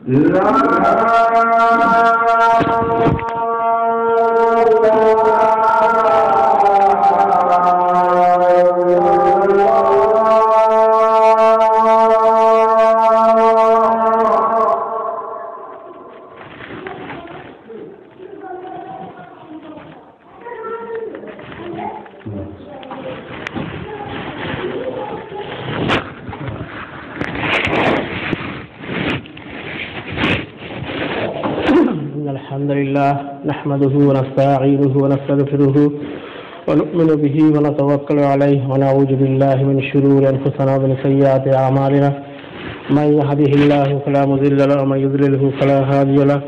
الحمد لله نحمده ونستعينه ونستغفره ونؤمن به ونتوكل عليه ونعوذ بالله من شرور أنفسنا ومن سيئات أعمالنا من يهده الله فلا مضل له ومن يضلله فلا هادي له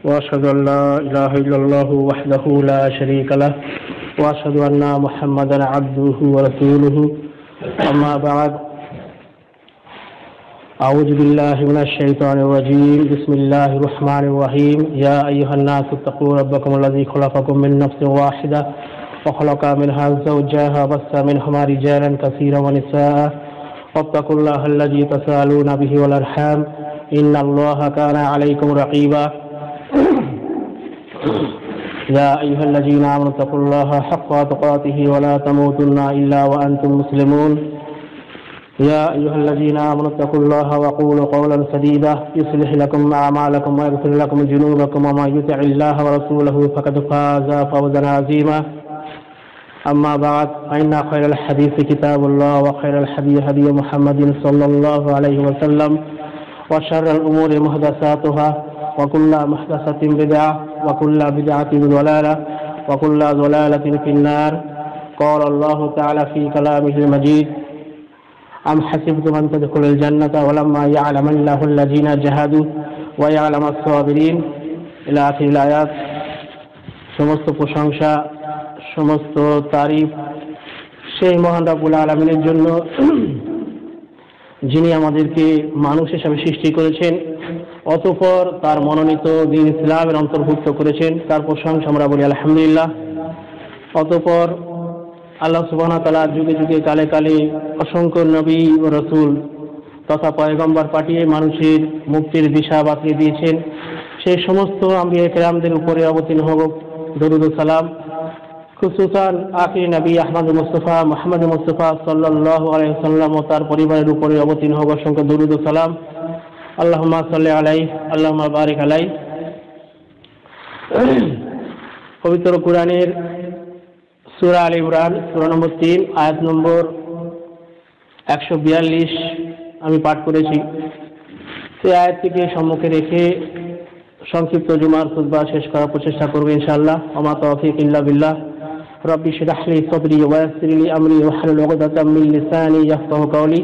وأشهد أن لا إله إلا الله وحده لا شريك له وأشهد أن محمدا عبده ورسوله أما بعد أعوذ بالله من الشيطان الرجيم بسم الله الرحمن الرحيم يا أيها الناس اتقوا ربكم الذي خلقكم من نفس واحدة وخلق منها زوجها وبث منهما رجالا كثيرا ونساء واتقوا الله الذي تساءلون به والأرحام إن الله كان عليكم رقيبا يا أيها الذين آمنوا اتقوا الله حق تقاته ولا تموتن إلا وأنتم مسلمون يا أيها الذين آمنوا اتقوا الله وقولوا قولا سديدا يصلح لكم أعمالكم ويغفر لكم ذنوبكم ومن يطع الله ورسوله فقد فاز فوزا عظيما أما بعد فإن خير الحديث كتاب الله وخير الهدي هدي محمد صلى الله عليه وسلم وشر الأمور محدثاتها وكل محدثة بدعة وكل بدعة ضلالة وكل ضلالة في النار قال الله تعالى في كلامه المجيد أم حسبتم أن تدخلوا الجنة ولما يعلم الله الذين جاهدوا ويعلم الصابرين إلى آخر الآيات। সমস্ত প্রশংসা সমস্ত তারিফ সেই মহান রব্বুল আলামিনের জন্য যিনি আমাদেরকে মানুষ হিসাবে সৃষ্টি করেছেন অতঃপর তার মনোনীত দ্বীন ইসলামের অন্তর্ভুক্ত করেছেন, তার প্রশংসা আমরা বলি আলহামদুলিল্লাহ। অতঃপর আল্লাহ সুবহানাহু ওয়া তাআলা যুগে যুগে কালে কালে অসংখ্য নবী ও রাসূল তথা পয়গম্বর পাঠিয়ে মানুষের মুক্তির দিশা বাতলে দিয়েছেন। সেই সমস্ত আম্বিয়া কেরামদের উপরে অবতীর্ণ হোক দরুদ ও সালাম। খুসুসান আখির নবী আহমদ মুস্তাফা মুহাম্মদ মুস্তাফা সাল্লাল্লাহু আলাইহি ওয়াসাল্লাম ও তার পরিবারের উপরে অবতীর্ণ হোক অসংখ্য দরুদ ও সালাম। আল্লাহুম্মা সাল্লি আলাইহি আল্লাহুম্মা বারিক আলাইহি। পবিত্র কোরআনের সূরা আল ইমরান সূরা নম্বর 3 আয়াত নম্বর 142 আমি পাঠ করেছি। সেই আয়াতটিকে সম্মুখে রেখে সংক্ষিপ্ত জুমার খুতবা শেষ করার প্রচেষ্টা করব ইনশাআল্লাহ। ওমা তাওফীক ইল্লা বিল্লাহ। রব্বি ইশরাহ লি সাদরি ওয়া ইয়াসসির লি আমরি ওয়াহলুল উকদাতাম মিন লিসানি ইয়াফকাহু কাওলি।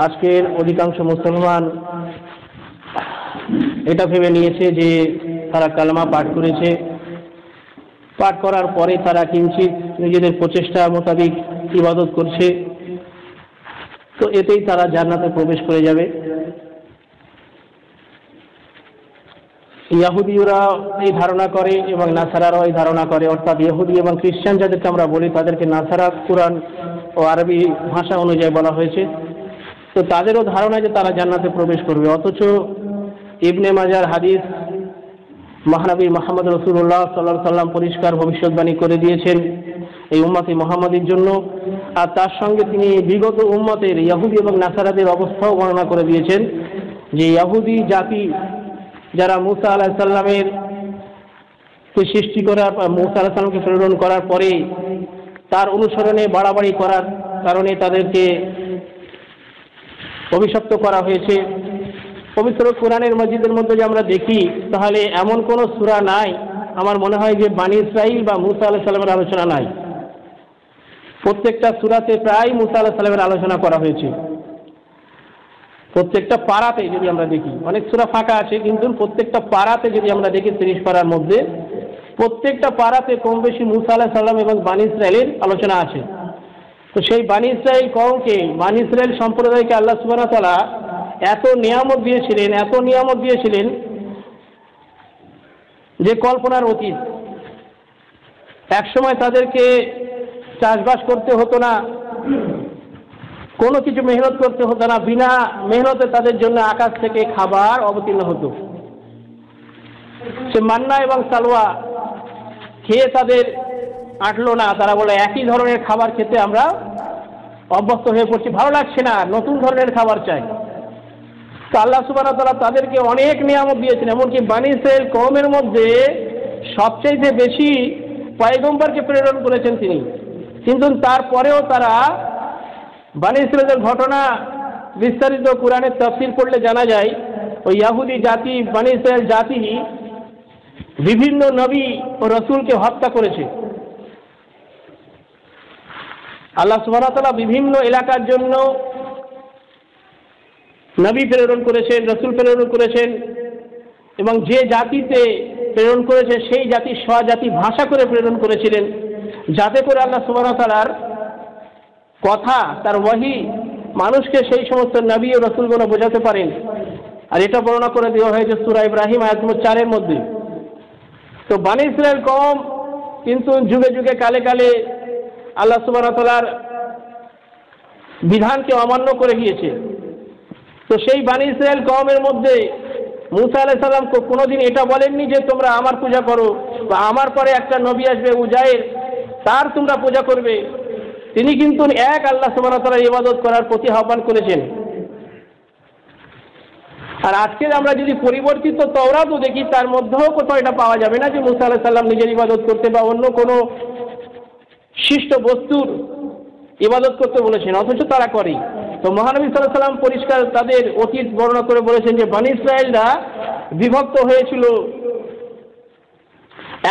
আজকের অধিকাংশ মুসলমান এটা ভেবে নিয়েছে যে তারা কালেমা পাঠ করেছে, পাঠ করার পরে তারা কিঞ্চিত নিজেদের প্রচেষ্টা মোতাবেক ইবাদত করছে, তো এতেই তারা জান্নাতে প্রবেশ করে যাবে। ইহুদিরা এই ধারণা করে এবং নাসারারাও এই ধারণা করে, অর্থাৎ ইহুদি এবং খ্রিস্টান যাদেরকে আমরা বলি তাদেরকে নাসারা কুরআন ও আরবি ভাষা অনুযায়ী বলা হয়েছে, তো তাদেরও ধারণা যে তারা জান্নাতে প্রবেশ করবে। অথচ ইবনে মাজার হাদিস মহানবী মুহাম্মদ রাসূলুল্লাহ সাল্লাল্লাহু আলাইহি ওয়াসাল্লাম পরিষ্কার ভবিষ্যৎবাণী করে দিয়েছেন এই উম্মতে মুহাম্মাদীর জন্য, আর তার সঙ্গে তিনি বিগত উম্মতের ইহুদি এবং নাসারাদের অবস্থাও বর্ণনা করে দিয়েছেন যে ইহুদি জাতি যারা মুসা আলাইহিস সালামের সৃষ্টি করার মুসা আলাইহিস সালামকে প্রেরণ করার পরে তার অনুসরণে বাড়াবাড়ি করার কারণে তাদেরকে অভিশপ্ত করা হয়েছে। পবিত্র কোরআনের মাজিদের মধ্যে যে আমরা দেখি তাহলে এমন কোন সূরা নাই আমার মনে হয় যে বনী ইসরাইল বা মুসা আলাইহিস সালামের আলোচনা নাই। প্রত্যেকটা সূরাতে প্রায় মুসা আলাইহিস সালামের আলোচনা করা হয়েছে। প্রত্যেকটা পারাতে যদি আমরা দেখি, অনেক সূরা ফাঁকা আছে কিন্তু প্রত্যেকটা পারাতে যদি আমরা দেখি 30 পারার মধ্যে প্রত্যেকটা পারাতে কম বেশি মুসা আলাইহিস সালাম এবং বনী ইসরাইলের আলোচনা আছে। তো সেই বনী ইসরাইল কওমকে, বনী ইসরাইল সম্প্রদায়কে আল্লাহ সুবহানাহু ওয়া তাআলা এত নিয়ামত দিয়েছিলেন যে কল্পনার অতীত। একসময় তাদেরকে চাষবাস করতে হতো না, কোনো কিছু মেহনত করতে হতো না, বিনা মেহনতে তাদের জন্য আকাশ থেকে খাবার অবতীর্ণ হতো। সে মান্না এবং সালওয়া খেয়ে তাদের আটলো না, তারা বলে একই ধরনের খাবার খেতে আমরা অভ্যস্ত হয়ে পড়ছি, ভালো লাগছে না, নতুন ধরনের খাবার চাই। তো আল্লাহ সুবহানাহু ওয়া তাআলা তাদেরকে অনেক নিয়ামত দিয়েছেন, এমনকি বনী ইসরাঈল কওমের মধ্যে সবচেয়ে বেশি পয়গম্বরকে প্রেরণ করেছেন তিনি। কিন্তু তারপরেও তারা বনী ইসরাঈলের ঘটনা বিস্তারিত কোরআনের তাফসীর পড়লে জানা যায়, ওই ইহুদি জাতি বনী ইসরাঈল জাতি বিভিন্ন নবী ও রাসূলকে হত্যা করেছে। আল্লাহ সুবহানাহু ওয়া তাআলা বিভিন্ন এলাকার জন্য নবী প্রেরণ করেছেন, রাসূল প্রেরণ করেছেন, এবং যে জাতিতে প্রেরণ করেছে সেই জাতি স্বজাতি ভাষা করে প্রেরণ করেছিলেন, যাতে করে আল্লাহ সুবহানাহু ওয়া তাআলার কথা, তার ওয়াহি মানুষকে সেই সমস্ত নবী ও রাসূলগণ বোঝাতে পারেন। আর এটা বর্ণনা করে দেওয়া হয়েছে সূরা ইব্রাহিম আয়াত নম্বর 4 মধ্যে। তো বনী ইসরাঈল কওম কিন্তু যুগে যুগে কালে কালে আল্লাহ সুবহানাহু ওয়া তাআলার বিধানকে অমান্য করে গিয়েছে। তো সেই বনী ইসরাঈল কওমের মধ্যে মুসা আলাইহিস সালাম কোনোদিন এটা বলেননি যে তোমরা আমার পূজা করো, বা আমার পরে একটা নবী আসবে উজাইর, তার তোমরা পূজা করবে। তিনি কিন্তু এক আল্লাহ সুবহানাহু ওয়া তাআলার ইবাদত করার প্রতি আহ্বান করেছেন। আর আজকে আমরা যদি পরিবর্তিত তাওরাতও দেখি, তার মধ্যেও কোথাও এটা পাওয়া যাবে না যে মুসা আলাইহিস সালাম নিজের ইবাদত করতে বা অন্য কোনো সৃষ্ট বস্তুর ইবাদত করতে বলেছেন, অথচ তারা করে। তো মহানবী সাল্লাল্লাহু আলাইহি ওয়াসাল্লাম পরিষ্কার তাদের অতীত বর্ণনা করে বলেছেন যে বনী ইসরাঈলরা বিভক্ত হয়েছিল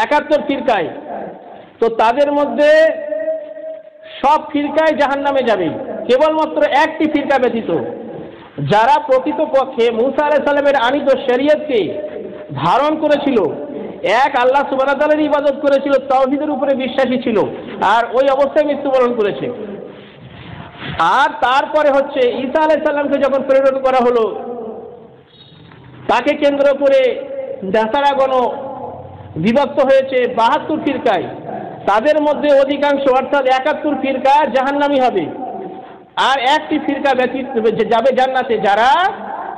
71 ফিরকায়। তো তাদের মধ্যে সব ফিরকায় জাহান্নামে যাবে, কেবলমাত্র একটি ফিরকা ব্যতীত, যারা প্রকৃতপক্ষে মুসা আলাইহিস সালামের আনিত শরীয়তকে ধারণ করেছিল, এক আল্লাহ সুবহানাহু ওয়া তাআলার ইবাদত করেছিল, তাওহীদের উপরে বিশ্বাসী ছিল, আর ওই অবস্থায় মৃত্যুবরণ করেছে। আর তারপরে হচ্ছে ঈসা আলাইহিস সালামকে যখন প্রেরণ করা হলো, তাকে কেন্দ্র করে নাসারাগণ বিভক্ত হয়েছে 72 ফিরকায়। তাদের মধ্যে অধিকাংশ অর্থাৎ 71 ফিরকা জাহান্নামী হবে, আর একটি ফিরকা ব্যতীত যাবে জান্নাতে, যারা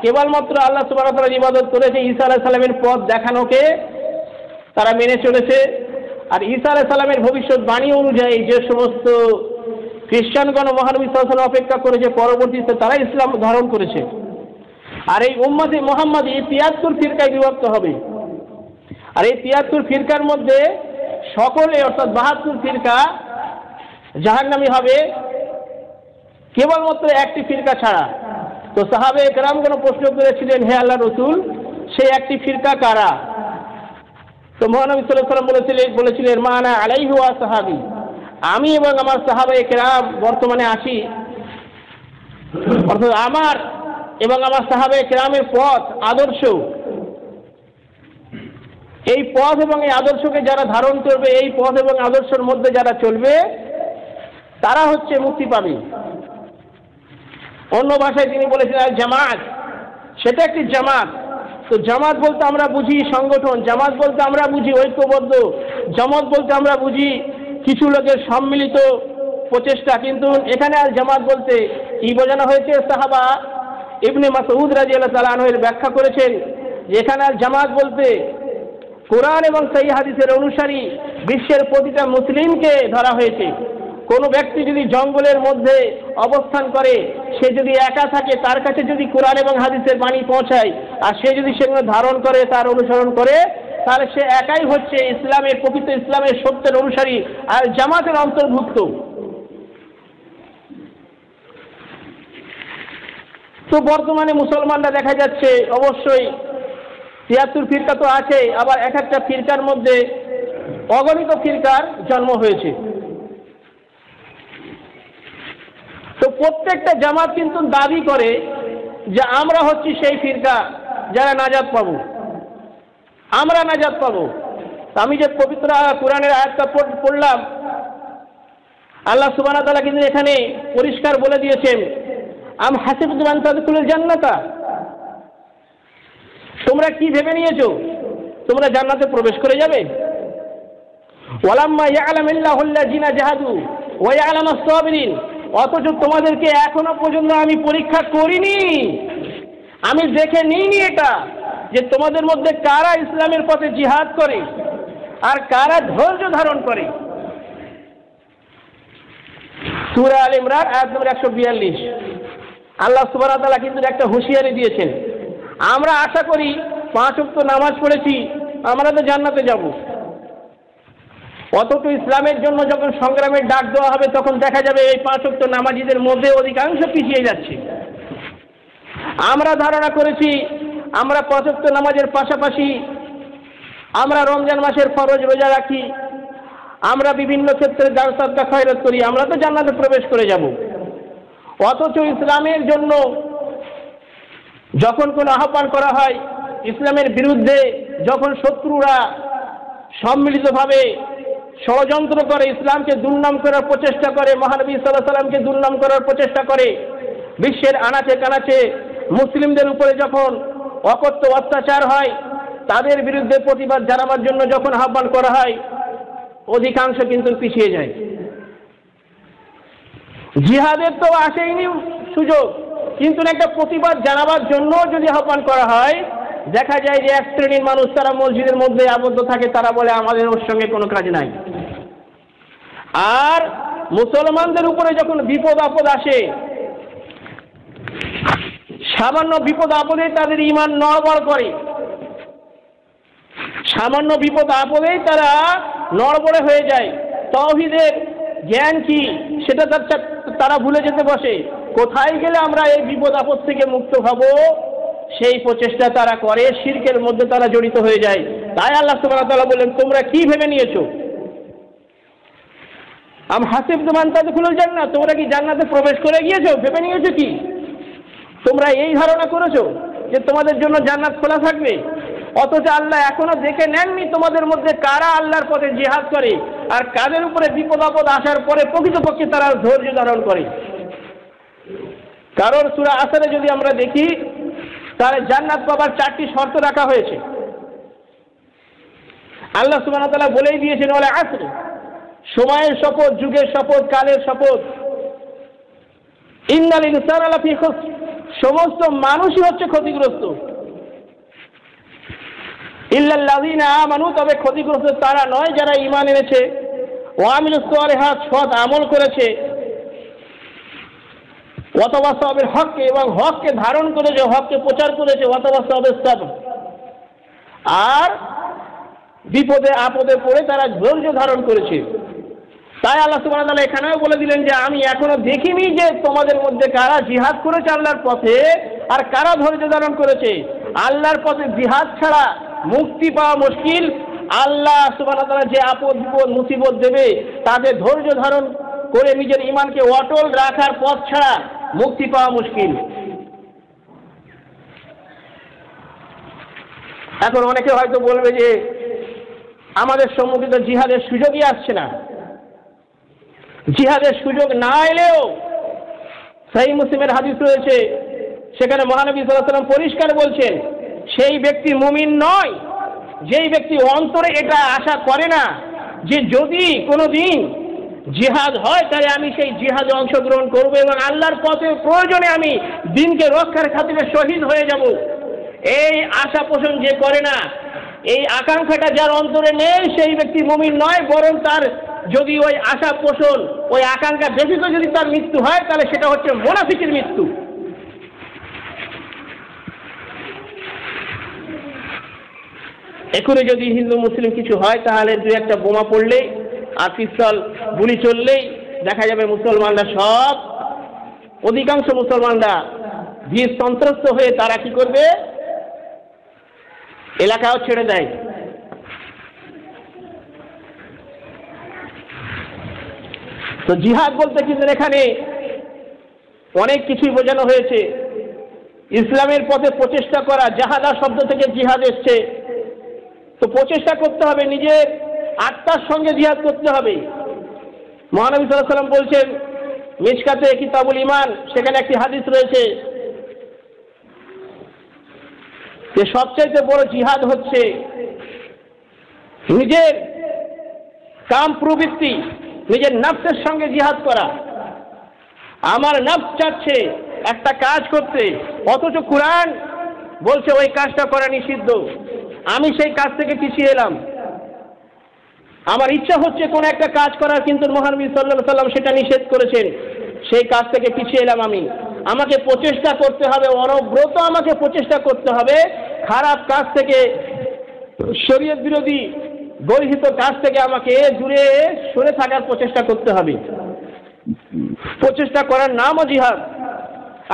কেবলমাত্র আল্লাহ সুবহানাহু ওয়া তাআলার ইবাদত করেছে, ঈসা আলাইহিস সালামের পথ দেখানোকে তারা মেনে চলেছে। আর ঈসা আলাইহিস সালামের ভবিষ্যৎবাণী অনুযায়ী যে সমস্ত খ্রিস্টানগণ মহানবী সাল্লাল্লাহু আলাইহি ওয়াসাল্লাম অপেক্ষা করেছে, পরবর্তীতে তারা ইসলাম ধারণ করেছে। আর এই উম্মতে মুহাম্মাদী 73 ফিরকায় বিভক্ত হবে। আর এই 73 ফিরকার মধ্যে সকলে অর্থাৎ 72 ফিরকা জাহান্নামী হবে, কেবলমাত্র একটি ফিরকা ছাড়া। তো সাহাবে কেরামগণ প্রশ্ন করেছিলেন, হে আল্লাহর রাসূল, সেই একটি ফিরকা কারা? তো মহানবী সাল্লাল্লাহু আলাইহি ওয়াসাল্লাম বলেছিলেন, মা আনা আলাইহি ওয়া সাহাবী, আমি এবং আমার সাহাবায়ে কেরাম বর্তমানে আছি, অর্থাৎ আমার এবং আমার সাহাবায়ে কেরামের পথ আদর্শ, এই পথ এবং এই আদর্শকে যারা ধারণ করবে, এই পথ এবং আদর্শের মধ্যে যারা চলবে, তারা হচ্ছে মুক্তি পাবে। অন্য ভাষায় তিনি বলেছেন আল জামাত, সেটা একটি জামাত। তো জামাত বলতে আমরা বুঝি সংগঠন, জামাত বলতে আমরা বুঝি ঐক্যবদ্ধ, জামাত বলতে আমরা বুঝি কিছু লোকের সম্মিলিত প্রচেষ্টা। কিন্তু এখানে আল জামাত বলতে কি বোঝানো হয়েছে, সাহাবা ইবনে মাসউদ রাদিয়াল্লাহু তাআলা আনহু এর ব্যাখ্যা করেছেন যে এখানে আল জামাত বলতে কোরআন এবং সহিহ হাদিসের অনুসারী বিশ্বের প্রতিটা মুসলিমকে ধরা হয়েছে। কোনো ব্যক্তি যদি জঙ্গলের মধ্যে অবস্থান করে, সে যদি একা থাকে, তার কাছে যদি কোরআন এবং হাদিসের বাণী পৌঁছায়, আর সে যদি সেগুলো ধারণ করে, তার অনুসরণ করে, তাহলে সে একাই হচ্ছে ইসলামের প্রকৃত ইসলামের সত্যের অনুসারী আর জামাতের অন্তর্ভুক্ত। তো বর্তমানে মুসলমানরা দেখা যাচ্ছে অবশ্যই 73 ফিরকা তো আছে, আবার এক একটা ফিরকার মধ্যে অগণিত ফিরকার জন্ম হয়েছে। তো প্রত্যেকটা জামাত কিন্তু দাবি করে যে আমরা হচ্ছি সেই ফিরকা যারা নাজাত পাবো, আমরা নাজাত পাবো। আমি যে পবিত্র কোরআনের আয়াতটা পড়লাম, আল্লাহ সুবহানাহু ওয়া তাআলা কিন্তু এখানে পরিষ্কার বলে দিয়েছেন, আম হাসিবতুম আন তাদখুলুল জান্নাতা, তোমরা কি ভেবে নিয়েছো তোমরা জান্নাতে প্রবেশ করে যাবে? ওয়ালাম্মা ইয়ালামিল্লাহু আল্লাযিনা জাহাদু ওয়া ইয়ালামাস সাবিরিন, অথচ তোমাদেরকে এখনো পর্যন্ত আমি পরীক্ষা করিনি, আমি দেখে নিইনি এটা যে তোমাদের মধ্যে কারা ইসলামের পথে জিহাদ করে আর কারা ধৈর্য ধারণ করে। সূরা আলে ইমরান আয়াত নম্বর 142। আল্লাহ সুবহানাহু ওয়া তাআলা কিন্তু একটা হুঁশিয়ারি দিয়েছেন। আমরা আশা করি 5 ওয়াক্ত নামাজ পড়েছি, আমরা তো জান্নাতে যাব, অথচ ইসলামের জন্য যখন সংগ্রামের ডাক দেওয়া হবে তখন দেখা যাবে এই 5 ওয়াক্ত নামাজীদের মধ্যে অধিকাংশ পিছিয়ে যাচ্ছে। আমরা ধারণা করেছি আমরা 5 ওয়াক্ত নামাজের পাশাপাশি আমরা রমজান মাসের ফরজ রোজা রাখি, আমরা বিভিন্ন ক্ষেত্রে দান সাদকা খয়রাত করি, আমরা তো জান্নাতে প্রবেশ করে যাব। অথচ ইসলামের জন্য যখন কোনো আহ্বান করা হয়, ইসলামের বিরুদ্ধে যখন শত্রুরা সম্মিলিতভাবে ষড়যন্ত্র করে, ইসলামকে দুর্নাম করার প্রচেষ্টা করে, মহানবী সাল্লাল্লাহু আলাইহি সাল্লামকে দুর্নাম করার প্রচেষ্টা করে, বিশ্বের আনাচে কানাচে মুসলিমদের উপরে যখন অকথ্য অত্যাচার হয়, তাদের বিরুদ্ধে প্রতিবাদ জানাবার জন্য যখন আহ্বান করা হয়, অধিকাংশ কিন্তু পিছিয়ে যায়। জিহাদের তো আসেইনি সুযোগ, কিন্তু একটা প্রতিবাদ জানাবার জন্য যদি আহ্বান করা হয়, দেখা যায় যে এক শ্রেণীর মানুষ তারা মসজিদের মধ্যে আবদ্ধ থাকে, তারা বলে আমাদের ওর সঙ্গে কোনো কাজ নাই। আর মুসলমানদের উপরে যখন বিপদ আপদ আসে, সামান্য বিপদ আপদে তাদের ঈমান নড়বড় করে, সামান্য বিপদ আপদেই তারা নড়বড়ে হয়ে যায়। তাওহীদের জ্ঞান কি সেটা তারা ভুলে যেতে বসে। কোথায় গেলে আমরা এই বিপদ আপদ থেকে মুক্ত হব সেই প্রচেষ্টা তারা করে, শিরকের মধ্যে তারা জড়িত হয়ে যায়। তাই আল্লাহ সুবহানাহু ওয়া তাআলা বলেন, তোমরা কি ভেবে নিয়েছো? আম হাসিবতুম আন তাদখুলুল জান্নাহ, তোমরা কি জান্নাতে প্রবেশ করে গিয়েছো? ভেবে নিয়েছো কি? তোমরা এই ধারণা করেছো যে তোমাদের জন্য জান্নাত খোলা থাকবে? অথচ আল্লাহ এখনো দেখে নেননি তোমাদের মধ্যে কারা আল্লাহর পথে জিহাদ করে আর কাদের উপরে বিপদ আপদ আসার পরে প্রকৃতপক্ষে তারা ধৈর্য ধারণ করে। কারণ সূরা আসরে যদি আমরা দেখি, তাহলে জান্নাত পাবার 4টি শর্ত রাখা হয়েছে। আল্লাহ সুবহানাহু ওয়া তাআলা বলেই দিয়েছেন, ওয়াল আসর, সময়ের শপথ, যুগের শপথ, কালের শপথ, ইন্নাল ইনসানা লাফি খুসর, সমস্ত মানুষই হচ্ছে ক্ষতিগ্রস্ত। ইল্লাল্লাযীনা আমানু, তবে ক্ষতিগ্রস্ত তারা নয় যারা ঈমান এনেছে, ওয়া আমিলুস সালিহাত, সৎ আমল করেছে, ওয়া তাওয়াসাউ বিল হক, এবং হককে ধারণ করেছে, হককে প্রচার করেছে, ওয়া তাওয়াসাউ বিস সাবর, আর বিপদে আপদে পড়ে তারা ধৈর্য ধারণ করেছে। তাই আল্লাহ সুবহানাহু ওয়া তাআলা এখানেও বলে দিলেন যে আমি এখনো দেখিনি যে তোমাদের মধ্যে কারা জিহাদ করেছে আল্লাহর পথে আর কারা ধৈর্য ধারণ করেছে। আল্লাহর পথে জিহাদ ছাড়া মুক্তি পাওয়া মুশকিল। আল্লাহ সুবহানাহু ওয়া তাআলা যে আপদ বিপদ মুসিবত দেবে, তাদের ধৈর্য ধারণ করে নিজের ঈমানকে অটল রাখার পথ ছাড়া মুক্তি পাওয়া মুশকিল। এখন অনেকে হয়তো বলবে যে আমাদের সম্মুখে তো জিহাদের সুযোগই আসছে না। জিহাদের সুযোগ না এলেও সহিহ মুসলিমের হাদিস রয়েছে, সেখানে মহানবী সাল্লাল্লাহু আলাইহি ওয়াসাল্লাম পরিষ্কার বলছেন, সেই ব্যক্তি মুমিন নয় যেই ব্যক্তি অন্তরে এটা আশা করে না যে যদি কোনোদিন জিহাদ হয় তাহলে আমি সেই জিহাদে অংশগ্রহণ করব এবং আল্লাহর পথে প্রয়োজনে আমি দ্বীনকে রক্ষার খাতিরে শহীদ হয়ে যাব। এই আশা পোষণ যে করে না, এই আকাঙ্ক্ষাটা যার অন্তরে নেই, সেই ব্যক্তি মুমিন নয়, বরং তার যদি ওই আশা পোষণ, ওই আকাঙ্ক্ষা ব্যতীত যদি তার মৃত্যু হয়, তাহলে সেটা হচ্ছে মুনাফিকের মৃত্যু। এখনো যদি হিন্দু মুসলিম কিছু হয়, তাহলে দু একটা বোমা পড়লেই আর পিস্তল গুলি চললেই দেখা যাবে মুসলমানরা সব, অধিকাংশ মুসলমানরা ভীত সন্ত্রস্ত হয়ে তারা কি করবে, এলাকাও ছেড়ে দেয়। তো জিহাদ বলতে কিন্তু এখানে অনেক কিছুই বোঝানো হয়েছে। ইসলামের পথে প্রচেষ্টা করা, জাহাদা শব্দ থেকে জিহাদ এসছে। তো প্রচেষ্টা করতে হবে, নিজের আত্মার সঙ্গে জিহাদ করতে হবে। মহানবী সাল্লাল্লাহু আলাইহি ওয়াসাল্লাম বলছেন মিশকাতে কিতাবুল ঈমান, সেখানে একটি হাদিস রয়েছে যে সবচেয়ে বড় জিহাদ হচ্ছে নিজের কাম প্রবৃত্তি, নিজের নফসের সঙ্গে জিহাদ করা। আমার নফস চাচ্ছে একটা কাজ করতে, অথচ কুরআন বলছে ওই কাজটা করা নিষিদ্ধ। আমি সেই কাজ থেকে পিছিয়ে এলাম। আমার ইচ্ছা হচ্ছে কোন একটা কাজ করার, কিন্তু মহানবী সাল্লাল্লাহু আলাইহি ওয়াসাল্লাম সেটা নিষেধ করেছেন, সেই কাজ থেকে পিছিয়ে এলাম আমি। আমাকে প্রচেষ্টা করতে হবে, অনবরত আমাকে প্রচেষ্টা করতে হবে খারাপ কাজ থেকে, শরীয়ত বিরোধী গর্হিত কাজ থেকে আমাকে দূরে সরে থাকার প্রচেষ্টা করতে হবে। প্রচেষ্টা করার নামও জিহাদ।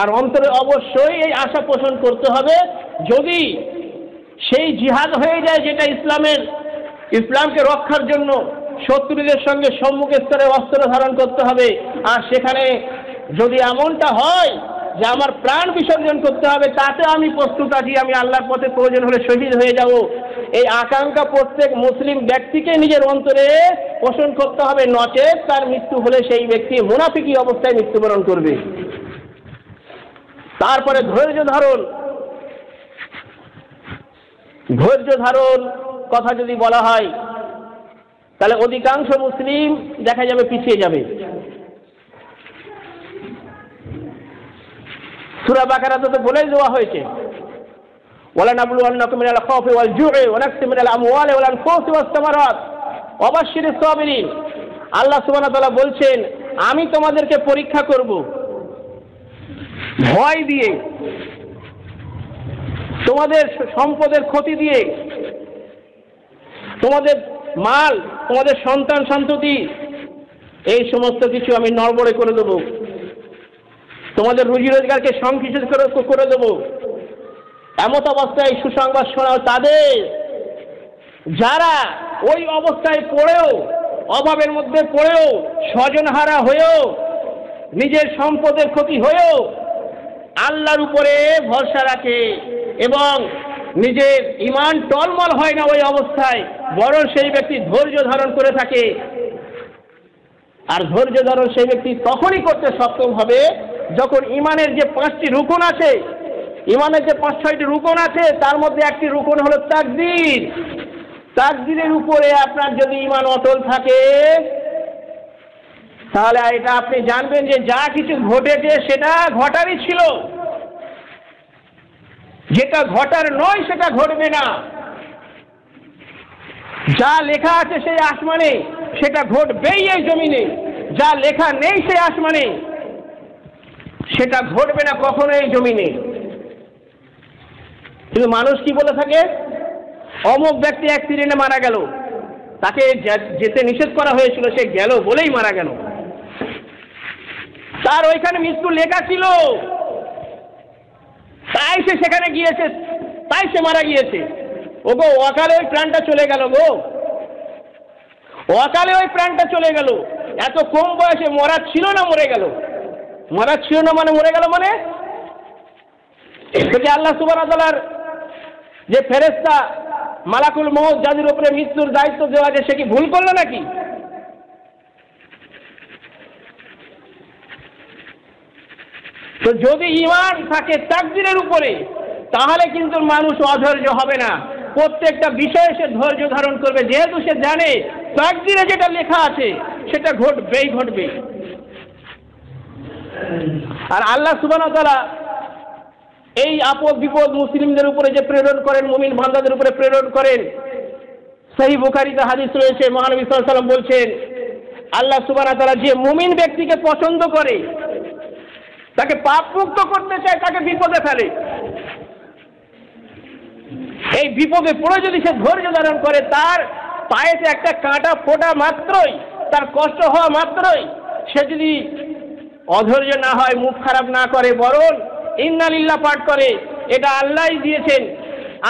আর অন্তরে অবশ্যই এই আশা পোষণ করতে হবে, যদি সেই জিহাদ হয়ে যায় যেটা ইসলামকে রক্ষার জন্য শত্রুদের সঙ্গে সম্মুখ স্তরে অস্ত্র ধারণ করতে হবে, আর সেখানে যদি এমনটা হয় যে আমার প্রাণ বিসর্জন করতে হবে, তাতে আমি প্রস্তুত আছি, আমি আল্লাহর পথে প্রয়োজন হলে শহীদ হয়ে যাব, এই আকাঙ্ক্ষা প্রত্যেক মুসলিম ব্যক্তিকে নিজের অন্তরে পোষণ করতে হবে। নচেত তার মৃত্যু হলে সেই ব্যক্তি মুনাফিকি অবস্থায় মৃত্যুবরণ করবে। তারপরে ধৈর্য ধারণ কথা যদি বলা হয়, তাহলে অধিকাংশ মুসলিম দেখা যাবে পিছিয়ে যাবে। সূরা বাকারাতে তো বলেই দেওয়া হয়েছে, ওয়ালা নাবলুওয়ান্নাকুম মিনাল খাউফি ওয়াল জু'i ওয়া নাকসিম মিনাল আমওয়ালি ওয়াল আনফুসি ওয়াস সামারাত ওয়া বাশশিরিস সাবিরিন। আল্লাহ সুবহানাহু ওয়া তাআলা বলছেন, আমি তোমাদেরকে পরীক্ষা করব ভয় দিয়ে, তোমাদের সম্পদের ক্ষতি দিয়ে, তোমাদের মাল, তোমাদের সন্তান সন্ততি, এই সমস্ত কিছু আমি নড়বড়ে করে দেব, তোমাদের রুজি রোজগারকে সংকুচিত করে দেব। এমত অবস্থায় সুসংবাদ শোনাও তাদের, যারা ওই অবস্থায় পড়েও, অভাবের মধ্যে পড়েও, স্বজনহারা হয়েও, নিজের সম্পদের ক্ষতি হয়েও আল্লাহর উপরে ভরসা রাখে এবং নিজের ঈমান টলমল হয় না ওই অবস্থায়, বরং সেই ব্যক্তি ধৈর্য ধারণ করে থাকে। আর ধৈর্য ধারণ সেই ব্যক্তি তখনই করতে সক্ষম হবে যখন ঈমানের যে 5টি রুকন আছে, ঈমানের যে 5-6টি রুকন আছে, তার মধ্যে একটি রুকন হলো তাকদীর। তাকদীরের উপরে আপনার যদি ঈমান অটল থাকে, তাহলে এটা আপনি জানবেন যে যা কিছু ঘটেছে সেটা ঘটারই ছিল, যেটা ঘটার নয় সেটা ঘটবে না। যা লেখা আছে সেই আসমানে সেটা ঘটবেই এই জমিনে, যা লেখা নেই সেই আসমানে সেটা ঘটবে না কখনো এই জমিনে। কিন্তু মানুষ কি বলে থাকে, অমুক ব্যক্তি অ্যাক্সিডেন্টে মারা গেল, তাকে যেতে নিষেধ করা হয়েছিল, সে গেল বলেই মারা গেল, তার ওইখানে মৃত্যু লেখা ছিল, তাই সে সেখানে গিয়েছে, তাই সে মারা গিয়েছে। ওগো অকালে ওই প্রাণটা চলে গেল, গো অকালে ওই প্রাণটা চলে গেল। এত কম বয়সে মরা ছিল না, মরে গেল। মরা ছিল না মানে মরে গেল, মানে আল্লাহ সুবহানাহু ওয়া তাআলার যে ফেরেশতা মালাকুল মউত যাদের উপরে মৃত্যুর দায়িত্ব দেওয়া আছে, সে কি ভুল করলো নাকি? তো যদি ঈমান থাকে তাকদীরের উপরে, তাহলে কিন্তু মানুষ অধৈর্য হবে না, প্রত্যেকটা বিষয়ে সে ধৈর্য ধারণ করবে, যেহেতু সে জানে তাকদীরে যেটা লেখা আছে সেটা ঘটবেই ঘটবে। আর আল্লাহ সুবহানাহু ওয়া তাআলা এই আপদ বিপদ মুসলিমদের উপরে যে প্রেরণ করেন, মুমিন বান্দাদের উপরে প্রেরণ করেন, সহিহ বুখারীতে হাদিস রয়েছে, মহানবী সাল্লাল্লাহু আলাইহি ওয়াসাল্লাম বলছেন, আল্লাহ সুবহানাহু ওয়া তাআলা যে মুমিন ব্যক্তিকে পছন্দ করে, তাকে পাপ মুক্ত করতে চায়, তাকে বিপদে ফেলে। এই বিপদে পড়ে যদি সে ধৈর্য ধারণ করে, তার পায়েতে একটা কাঁটা ফোটা মাত্রই, তার কষ্ট হওয়া মাত্রই, সে যদি অধৈর্য না হয়, মুখ খারাপ না করে, বরং ইন্না লিল্লাহ পাঠ করে, এটা আল্লাহই দিয়েছেন,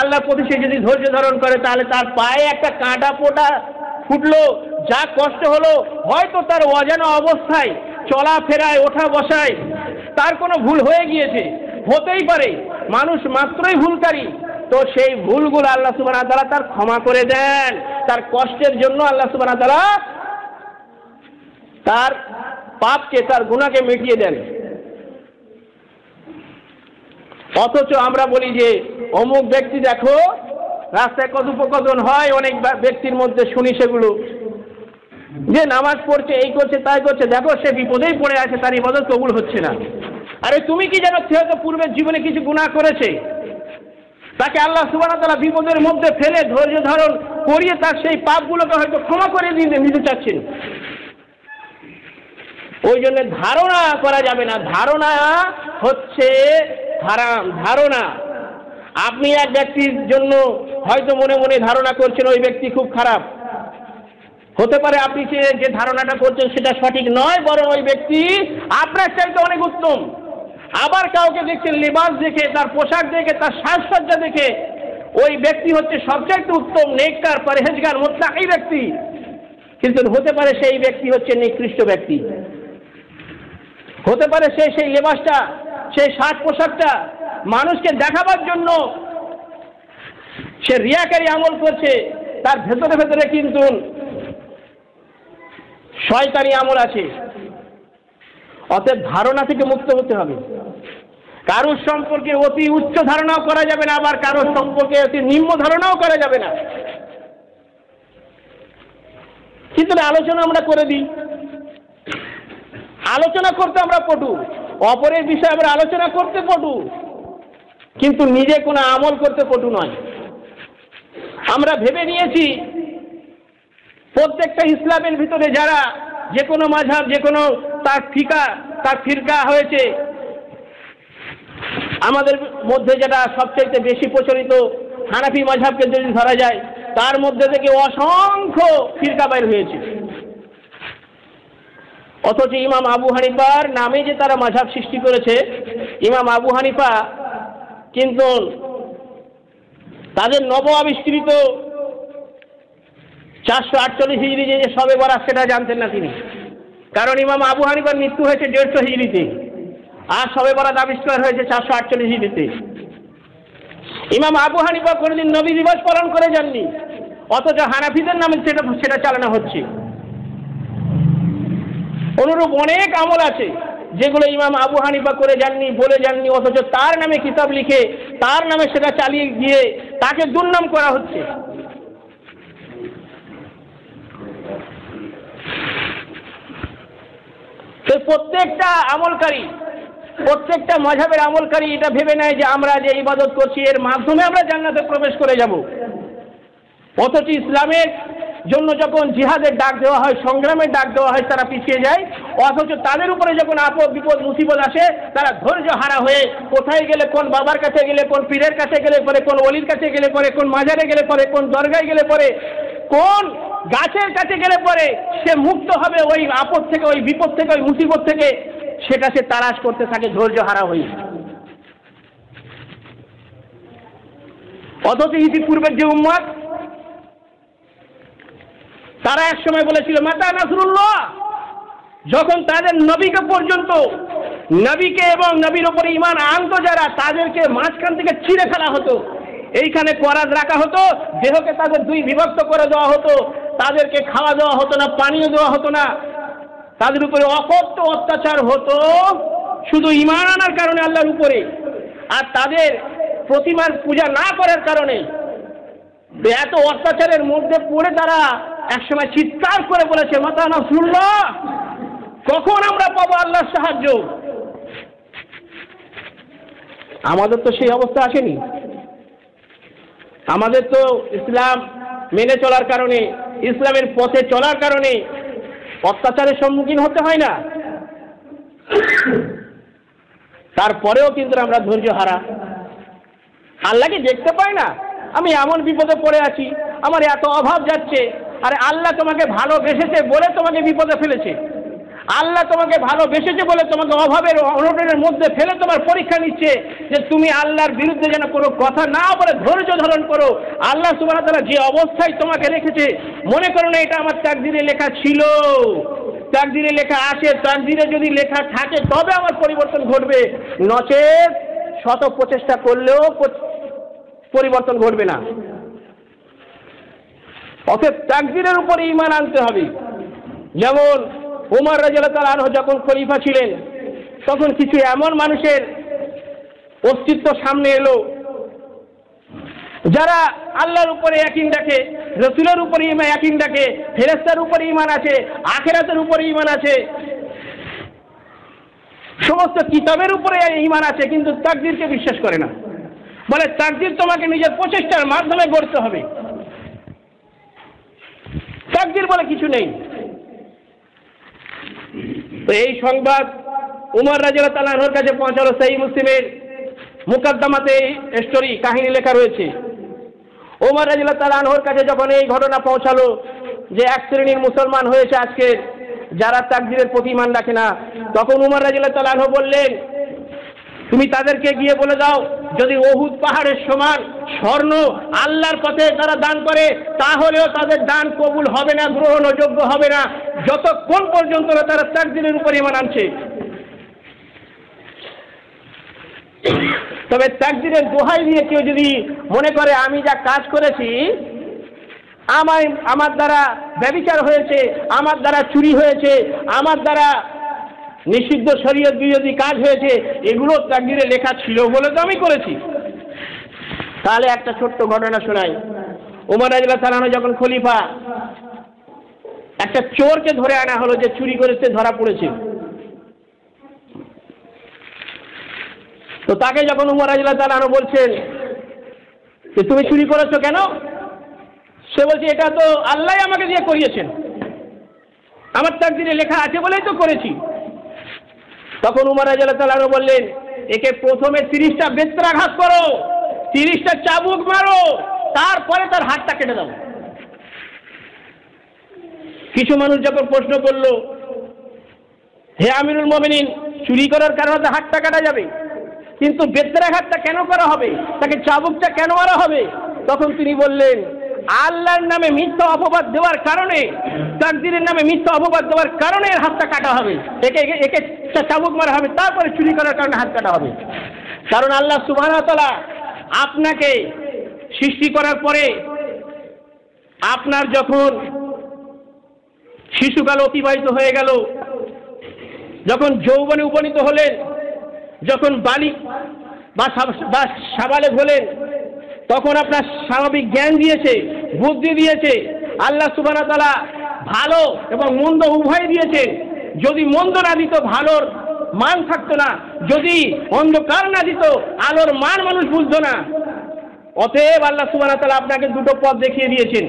আল্লাহর প্রতি সে যদি ধৈর্য ধারণ করে, তাহলে তার পায়ে একটা কাঁটা ফোটা ফুটলো, যা কষ্ট হলো, হয়তো তার অজানা অবস্থায় চলাফেরায়, ওঠা বসায় তার কোনো ভুল হয়ে গিয়েছে, হতেই পারে, মানুষ মাত্রই ভুলকারী, তো সেই ভুলগুলো আল্লাহ সুবহানাহু ওয়া তাআলা তার ক্ষমা করে দেন। তার কষ্টের জন্য আল্লাহ সুবহানাহু ওয়া তাআলা তার পাপকে, তার গুনাহকে মিটিয়ে দেন। অথচ আমরা বলি যে অমুক ব্যক্তি দেখো রাস্তায় কথোপকথন হয়, অনেক ব্যক্তির মধ্যে শুনি সেগুলো, যে নামাজ পড়ছে, এই করছে, তাই করছে, দেখো সে বিপদেই পড়ে আছে, তার ইবাদত কবুল হচ্ছে না। আরে তুমি কি জানো সে হয়তো পূর্বের জীবনে কিছু গুনাহ করেছে, তাকে আল্লাহ সুবহানাহু ওয়া তাআলা বিপদের মধ্যে ফেলে ধৈর্য ধারণ করিয়ে তার সেই পাপগুলোকে হয়তো ক্ষমা করে নিতে চাচ্ছেন। ওই জন্য ধারণা করা যাবে না, ধারণা হচ্ছে হারাম। ধারণা, আপনি এক ব্যক্তির জন্য হয়তো মনে মনে ধারণা করছেন ওই ব্যক্তি খুব খারাপ, হতে পারে আপনি যে ধারণাটা করছেন সেটা সঠিক নয়, বরং ওই ব্যক্তি আপনার চাইতে অনেক উত্তম। আবার কাউকে দেখছেন লিবাস দেখে, তার পোশাক দেখে, তার সাজসজ্জা দেখে ওই ব্যক্তি হচ্ছে সবচেয়ে উত্তম, নেককার, পরহেজগার, মুত্তাকি ব্যক্তি, কিন্তু হতে পারে সেই ব্যক্তি হচ্ছে নিকৃষ্ট ব্যক্তি। হতে পারে সেই লেবাসটা, সেই সাজ পোশাকটা মানুষকে দেখাবার জন্য সে রিয়াকারী আমল করছে, তার ভেতরে ভেতরে কিন্তু শয়তানি আমল আছে। অতএব ধারণা থেকে মুক্ত হতে হবে। কারোর সম্পর্কে অতি উচ্চ ধারণাও করা যাবে না, আবার কারোর সম্পর্কে অতি নিম্ন ধারণাও করা যাবে না। কিন্তু আলোচনা আমরা করে দিই, আলোচনা করতে আমরা পটু, অপরের বিষয়ে আমরা আলোচনা করতে পটু, কিন্তু নিজে কোনো আমল করতে পটু নয়। আমরা ভেবে নিয়েছি প্রত্যেকটা ইসলামের ভিতরে যারা যে কোনো মাযহাব, যে কোনো তার ফিরকা হয়েছে, আমাদের মধ্যে যেটা সবচেয়ে বেশি প্রচলিত হানাফি মাযহাবকে যদি ধরা যায়, তার মধ্যে থেকে অসংখ্য ফিরকা বের হয়েছে। অথচ ইমাম আবু হানিফার নামে যে তারা মাযহাব সৃষ্টি করেছে, ইমাম আবু হানিফা কিন্তু তাদের নব আবিষ্কৃত 448 হিজরি যে শবে বরাত সেটা জানতেন না তিনি, কারণ ইমাম আবু হানিফার মৃত্যু হয়েছে 150 হিজরিতে, আর শবে বরাত আবিষ্কার হয়েছে 448 হিজরিতে। ইমাম আবু হানিফা কোনোদিন নবী দিবস পালন করে যাননি, অথচ হানাফিদের নামে সেটা চালানো হচ্ছে। অনুরূপ অনেক আমল আছে যেগুলো ইমাম আবু হানিফা করে যাননি, বলে যাননি, অথচ তার নামে কিতাব লিখে তার নামে সেটা চালিয়ে গিয়ে তাকে দুর্নাম করা হচ্ছে। তো প্রত্যেকটা আমলকারী, প্রত্যেকটা মাযহাবের আমলকারী এটা ভেবে নেয় যে আমরা যে ইবাদত করছি এর মাধ্যমে আমরা জান্নাতে প্রবেশ করে যাব। অথচ ইসলামের জন্য যখন জিহাদের ডাক দেওয়া হয়, সংগ্রামের ডাক দেওয়া হয়, তারা পিছিয়ে যায়। অথচ তাদের উপরে যখন আপদ বিপদ মুসিবত আসে, তারা ধৈর্য হারা হয়ে কোথায় গেলে, কোন বাবার কাছে গেলে, কোন পীরের কাছে গেলে পরে, কোন ওলির কাছে গেলে পরে, কোন মাজারে গেলে পরে, কোন দরগায় গেলে পরে, কোন গাছের কাছে গেলে পরে সে মুক্ত হবে ওই আপদ থেকে, ওই বিপদ থেকে, ওই মুসিবত থেকে, সেটা সে তালাশ করতে থাকে ধৈর্য হারা হয়ে। অথচ ইতিপূর্বের যে উম্মত, তারা এক সময় বলেছিল মাতা নাসরুল্লাহ, যখন তাদের নবীকে পর্যন্ত, নবীকে এবং নবীর উপরে ঈমান আনতো যারা, তাদেরকে মাঝখান থেকে ছিঁড়ে ফেলা হতো, এইখানে করাজ রাখা হতো, দেহকে তাদের দুই বিভক্ত করে দেওয়া হতো, তাদেরকে খাওয়া দেওয়া হতো না, পানীয় দেওয়া হতো না, তাদের উপরে অকথ্য অত্যাচার হতো শুধু ঈমান আনার কারণে আল্লাহর উপরে, আর তাদের প্রতিমার পূজা না করার কারণে। এত অত্যাচারের মধ্যে পড়ে তারা একসময় চিৎকার করে বলেছে মাতা নাসরুল্লাহ, কখন আমরা পাবো আল্লাহর সাহায্য। আমাদের তো সেই অবস্থা আসেনি। আমাদের তো ইসলাম মেনে চলার কারণে, ইসলামের পথে চলার কারণে অত্যাচারের সম্মুখীন হতে হয় না। তারপরেও কিন্তু আমরা ধৈর্য হারা, আল্লাহকে দেখতে পাই না। আমি এমন বিপদে পড়ে আছি, আমার এত অভাব যাচ্ছে, আরে আল্লাহ তোমাকে ভালোবেসেছে বলে তোমাকে বিপদে ফেলেছে, আল্লাহ তোমাকে ভালোবেসেছে বলে তোমাকে অভাবের অনটনের মধ্যে ফেলে তোমার পরীক্ষা নিচ্ছে যে তুমি আল্লাহর বিরুদ্ধে যেন কোনো কথা না বলে ধৈর্য ধারণ করো। আল্লাহ সুবহানাহু ওয়া তাআলা যে অবস্থায় তোমাকে রেখেছে, মনে করো না এটা আমার তাকদীরে লেখা ছিল, তাকদীরে লেখা আছে, তাকদীরে যদি লেখা থাকে তবে আমার পরিবর্তন ঘটবে, নচেত শত প্রচেষ্টা করলেও পরিবর্তন ঘটবে না। অতএব তাকদীরের উপরে ঈমান আনতে হবে। যেমন ওমর রাদিয়াল্লাহু তাআলা আনহু যখন খলিফা ছিলেন, তখন কিছু এমন মানুষের অস্তিত্ব সামনে এলো যারা আল্লাহর উপরে ইয়াকিন রাখে, রসুলের উপরে ইয়াকিন রাখে, ফেরেশতার উপরে ঈমান আছে, আখিরাতের উপরে ঈমান আছে, সমস্ত কিতাবের উপরে ঈমান আছে, কিন্তু তাকদীরকে বিশ্বাস করে না। বলে তাকদীর তোমাকে নিজের প্রচেষ্টার মাধ্যমে গড়তে হবে, তাকদীর বলে কিছু নেই। তো এই সংবাদ উমর রাদিয়াল্লাহু তাআলা আনহুর কাছে পৌঁছালো। সহিহ মুসলিমের মুকদ্দমাতে স্টোরি কাহিনী লেখা রয়েছে। উমর রাদিয়াল্লাহু তাআলা আনহুর কাছে যখন এই ঘটনা পৌঁছালো যে এক শ্রেণীর মুসলমান হয়েছে আজকে যারা তাকদীরের প্রতি ঈমান রাখে না, তখন উমর রাদিয়াল্লাহু তাআলা আনহু বললেন, তুমি তাদেরকে গিয়ে বলে দাও, যদি উহুদ পাহাড়ের সমান স্বর্ণ আল্লাহর পথে তারা দান করে তাহলেও তাদের দান কবুল হবে না, গ্রহণযোগ্য হবে না, যতক্ষণ পর্যন্ত তারা তাকদীরের উপর ঈমান আনছে। তবে তাকদীরের দোহাই দিয়ে কেউ যদি মনে করে আমি যা কাজ করেছি, আমার দ্বারা ব্যভিচার হয়েছে, আমার দ্বারা চুরি হয়েছে, আমার দ্বারা নিষিদ্ধ শরীয়ত বিরোধী কাজ হয়েছে, এগুলো তাকদীরে লেখা ছিল বলে তো আমি করেছি। তাহলে একটা ছোট্ট ঘটনা শোনাই। ওমর রাদিয়াল্লাহু তাআলা আনহু যখন খলিফা, একটা চোরকে ধরে আনা হলো যে চুরি করেছে, ধরা পড়েছে। তো তাকে যখন ওমর রাদিয়াল্লাহু তাআলা আনহু বলছেন যে তুমি চুরি করেছো কেন, সে বলছে এটা তো আল্লাহ আমাকে দিয়ে করিয়েছেন, আমার তাকদীরে লেখা আছে বলেই তো করেছি। তখন উমর রাদিয়াল্লাহু তাআলা আনহু বললেন, একে প্রথমে 30টা বেত্রাঘাত করো, 30টা চাবুক মারো, তারপরে তার হাতটা কেটে দাও। কিছু মানুষ যখন প্রশ্ন করলো, হে আমিরুল মুমিনিন, চুরি করার কারণে তো হাতটা কাটা যাবে, কিন্তু বেত্রাঘাতটা কেন করা হবে, তাকে চাবুকটা কেন মারা হবে? তখন তিনি বললেন, আল্লাহর নামে মিথ্যা অপবাদ দেওয়ার কারণে, তাকদীরের নামে মিথ্যা অপবাদ দেওয়ার কারণে এর হাতটা কাটা হবে, একে চাবুক মারা হবে, তারপরে চুরি করার কারণে হাত কাটা হবে। কারণ আল্লাহ সুবহানাহু ওয়া তাআলা আপনাকে সৃষ্টি করার পরে আপনার যখন শিশুকাল অতিবাহিত হয়ে গেল, যখন যৌবনে উপনীত হলেন, যখন বালিক বা সাবালেগ হলেন, তখন আপনার স্বাভাবিক জ্ঞান দিয়েছে, বুদ্ধি দিয়েছে। আল্লাহ সুবহানাহু ওয়া তাআলা ভালো এবং মন্দ উভয় দিয়েছে। যদি মন্দ না দিত ভালোর মান থাকতো না, যদি অন্ধকার না দিত আলোর মান মানুষ বুঝতো না। অতএব আল্লাহ সুবহানাহু ওয়া তাআলা আপনাকে দুটো পথ দেখিয়ে দিয়েছেন।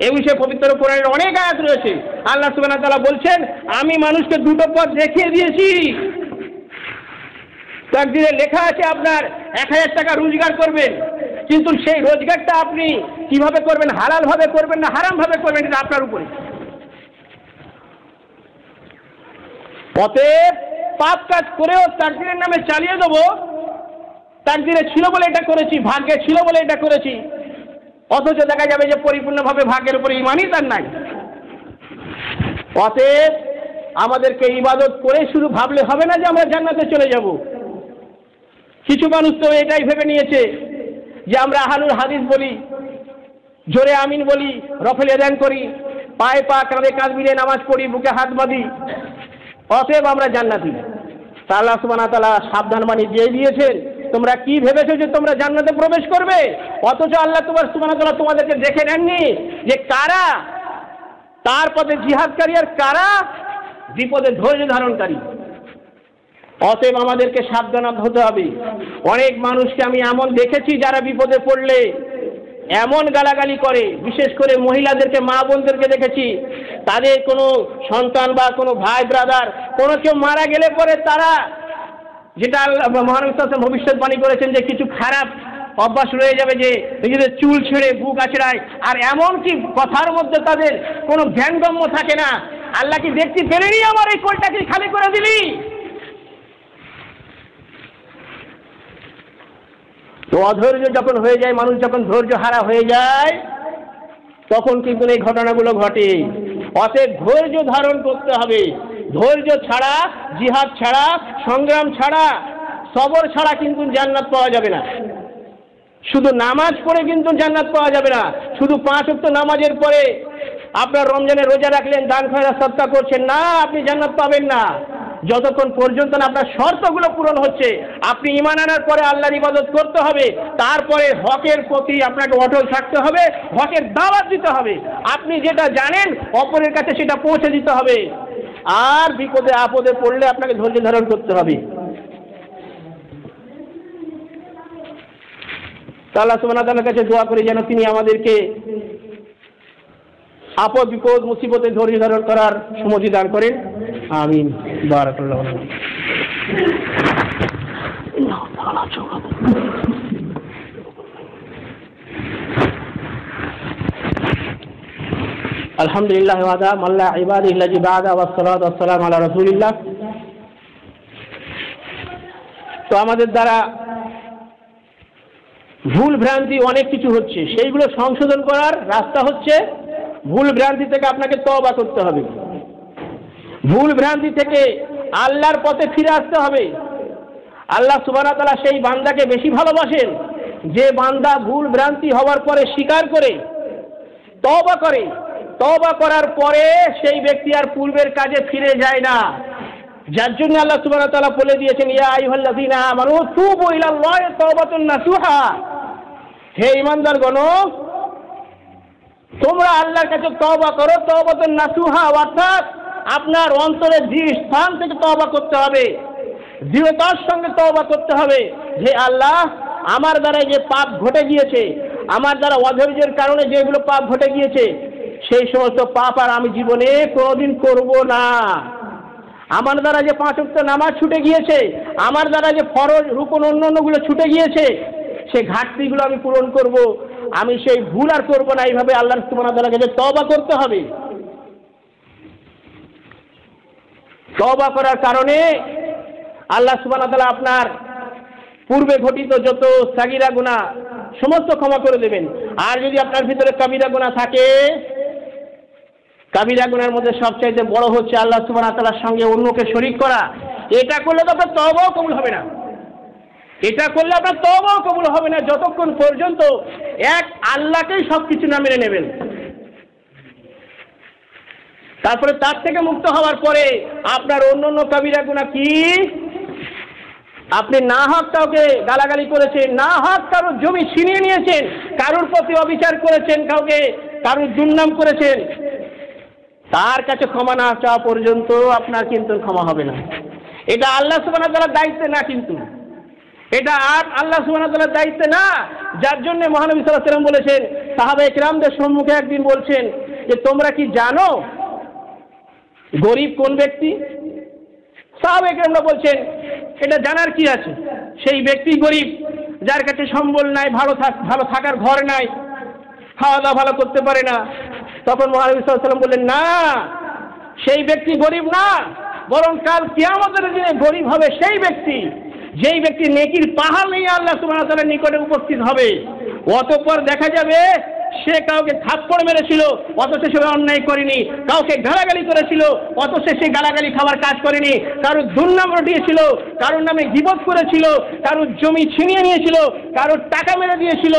এই বিষয়ে পবিত্র কোরআনের অনেক আয়াত রয়েছে। আল্লাহ সুবহানাহু ওয়া তাআলা বলছেন, আমি মানুষকে দুটো পথ দেখিয়ে দিয়েছি। তাকদীরে লেখা আছে আপনার 1000 টাকা রোজগার করবেন, কিন্তু সেই রোজগারটা আপনি কিভাবে করবেন, হালাল ভাবে করবেন না হারাম ভাবে করবেন, এটা আপনার উপরে। অতএব পাপ কাজ করেও তাকদীরের নামে চালিয়ে দেবো, তাকদীরে ছিল বলে এটা করেছি, ভাগ্যে ছিল বলে এটা করেছি, অথচ দেখা যাবে যে পরিপূর্ণভাবে ভাগ্যের উপরে ঈমানই তার নাই। অতএব আমাদেরকে ইবাদত করে শুধু ভাবলে হবে না যে আমরা জান্নাতে চলে যাব। কিছু মানুষ তো এটাই ভেবে নিয়েছে যে আমরা আহলুল হাদিস বলি, জোরে আমিন বলি, রফেল এদান করি, পায়ে পা কাঁধে কাঁধ মিলিয়ে নামাজ পড়ি, বুকে হাত বাঁধি, অতএব আমরা জান্নাতি। আল্লাহ সুবহানাহু ওয়া তাআলা সাবধান বাণী দিয়ে দিয়েছেন, তোমরা কি ভেবেছো যে তোমরা জান্নাতে প্রবেশ করবে? অথচ আল্লাহ সুবহানাহু ওয়া তাআলা তোমাদেরকে দেখে নেননি যে কারা তার পথে জিহাদকারী আর কারা বিপদে ধৈর্য ধারণকারী। অতএব আমাদেরকে সাবধান হতে হবে। অনেক মানুষকে আমি এমন দেখেছি যারা বিপদে পড়লে এমন গালাগালি করে, বিশেষ করে মহিলাদেরকে, মা বোনদেরকে দেখেছি, তাদের কোনো সন্তান বা কোনো ভাই ব্রাদার কোনো কেউ মারা গেলে পরে তারা, যেটা মহানবী সাল্লাল্লাহু আলাইহি ওয়াসাল্লাম ভবিষ্যৎবাণী করেছেন যে কিছু খারাপ অভ্যাস রয়ে যাবে, যে নিজেদের চুল ছেড়ে বুক আঁচড়ায়, আর এমনকি কথার মধ্যে তাদের কোনো জ্ঞানগম্য থাকে না। আল্লাহ কি দেখতে পেলেনি আমার এই কোলটাকে খালি করে দিলি? তো অধৈর্য যখন হয়ে যায়, মানুষ যখন ধৈর্য হারা হয়ে যায়, তখন কিন্তু এই ঘটনাগুলো ঘটে। অতএব ধৈর্য ধারণ করতে হবে। ধৈর্য ছাড়া, জিহাদ ছাড়া, সংগ্রাম ছাড়া, সবর ছাড়া কিন্তু জান্নাত পাওয়া যাবে না। শুধু নামাজ পড়ে কিন্তু জান্নাত পাওয়া যাবে না। শুধু 5 ওয়াক্ত নামাজের পরে আপনার রমজানের রোজা রাখলেন, দান খয়রাত সদকা করছেন না, আপনি জান্নাত পাবেন না। যতক্ষণ পর্যন্ত না আপনার শর্তগুলো পূরণ হচ্ছে। আপনি ঈমান আনার পরে আল্লাহর ইবাদত করতে হবে, তারপরে হকের প্রতি আপনাকে অটল থাকতে হবে, হকের দাওয়াত দিতে হবে। আপনি যেটা জানেন অপরের কাছে সেটা পৌঁছে দিতে হবে, আর বিপদে আপদে পড়লে আপনাকে ধৈর্য ধারণ করতে হবে। আল্লাহ সুবহানাহু ওয়া তাআলার কাছে দোয়া করি যেন তিনি আমাদেরকে আপদ বিপদ মুসিবতে ধৈর্য ধারণ করার সুমতি দান করেন। আমিন। বারাকাল্লাহু ফিক। আলহামদুলিল্লাহ ওয়াদা মাল্লা ইবাদিল্লাহি বাদা ওয়াসসালাতু ওয়াসসালামু আলা রাসূলিল্লাহ। তো আমাদের দ্বারা ভুল ভ্রান্তি অনেক কিছু হচ্ছে, সেইগুলো সংশোধন করার রাস্তা হচ্ছে ভুল ভ্রান্তি থেকে আপনাকে তওবা করতে হবে, ভুল ভ্রান্তি থেকে আল্লাহর পথে ফিরে আসতে হবে। আল্লাহ সুবহানাহু ওয়া তাআলা সেই বান্দাকে বেশি ভালোবাসেন যে বান্দা ভুল ভ্রান্তি হওয়ার পরে স্বীকার করে তওবা করে, তওবা করার পরে সেই ব্যক্তি আর পূর্বের কাজে ফিরে যায় না। যার জন্য আল্লাহ সুবহানাহু ওয়া তাআলা বলে দিয়েছেন, ইয়া আইয়ুহাল্লাযীনা আমানু তুবু ইলাল্লাহি তাওবাতান নাসুহা, হে ঈমানদারগণ তোমরা আল্লাহর কাছে তওবা করো, তাওবাতান নাসুহা, অর্থাৎ আপনার অন্তরের দৃঢ় স্থান থেকে তওবা করতে হবে, দৃঢ়তার সঙ্গে তওবা করতে হবে। যে আল্লাহ, আমার দ্বারা যে পাপ ঘটে গিয়েছে, আমার দ্বারা অধৈর্যের কারণে যেগুলো পাপ ঘটে গিয়েছে, সেই সমস্ত পাপ আর আমি জীবনে কোনোদিন করব না। আমার দ্বারা যে 5 ওয়াক্ত নামাজ ছুটে গিয়েছে, আমার দ্বারা যে ফরজ রুকন অন্যান্যগুলো ছুটে গিয়েছে, সেই ঘাটতিগুলো আমি পূরণ করব, আমি সেই ভুল আর করব না। এইভাবে আল্লাহ সুবহানাহু ওয়া তাআলার কাছে তওবা করতে হবে। তওবা করার কারণে আল্লাহ সুবহানাহু ওয়া তাআলা আপনার পূর্বে ঘটিত যত সাগীরা গুনাহ সমস্ত ক্ষমা করে দেবেন। আর যদি আপনার ভিতরে কাবীরা গুনাহ থাকে, কাবীরা গুনাহের মধ্যে সবচাইতে বড় হচ্ছে আল্লাহ সুবহানাহু ওয়া তাআলার সঙ্গে অন্যকে শরীক করা। এটা করলে তো আপনার তওবাও কবুল হবে না, এটা করলে আপনার তওবাও কবুল হবে না যতক্ষণ পর্যন্ত এক আল্লাহকেই সবকিছু না মেনে নেবেন। তারপরে তার থেকে মুক্ত হওয়ার পরে আপনার অন্য কাবীরা গুনাহ কি? আপনি না হক কাউকে গালাগালি করেছেন, না হক কারোর জমি ছিনিয়ে নিয়েছেন, কারোর প্রতি অবিচার করেছেন, কারোর দুর্নাম করেছেন, তার কাছে ক্ষমা না চাওয়া পর্যন্ত আপনার কিন্তু ক্ষমা হবে না। এটা আল্লাহ সুবহানাহু ওয়া তাআলার দায়িত্বে না, কিন্তু এটা আর আল্লাহ সুবহানাহু ওয়া তাআলার দায়িত্বে না। যার জন্য মহানবী সাল্লাল্লাহু আলাইহি ওয়াসাল্লাম বলেছেন, সাহাবায়ে কিরামদের সম্মুখে একদিন বলছেন যে তোমরা কি জানো গরিব কোন ব্যক্তি? সাহাবায়ে কিরামরা বলছেন, এটা জানার কি আছে, সেই ব্যক্তি গরিব যার কাছে সম্বল নাই, ভালো থাকার ঘর নাই, খাওয়া দাওয়া ভালো করতে পারে না। তখন মহানবী সাল্লাল্লাহু আলাইহি ওয়াসাল্লাম বললেন, না, সেই ব্যক্তি গরিব না, বরং কাল কিয়ামতের দিনে গরিব হবে সেই ব্যক্তি যেই ব্যক্তি নেকির পাহাড় নিয়ে আল্লাহ সুবহানাহু ওয়া তাআলার নিকটে উপস্থিত হবে। অতঃপর দেখা যাবে সে কাউকে থাপ্পড় মেরেছিল অথচ সে অন্যায় করেনি, কাউকে গালাগালি করেছিল অথচ সে গালাগালি খাবার কাজ করেনি, কারোর দুর্নাম রটিয়েছিল, কারোর নামে গীবত করেছিল, কারোর জমি ছিনিয়ে নিয়েছিল, কারোর টাকা মেরে দিয়েছিল,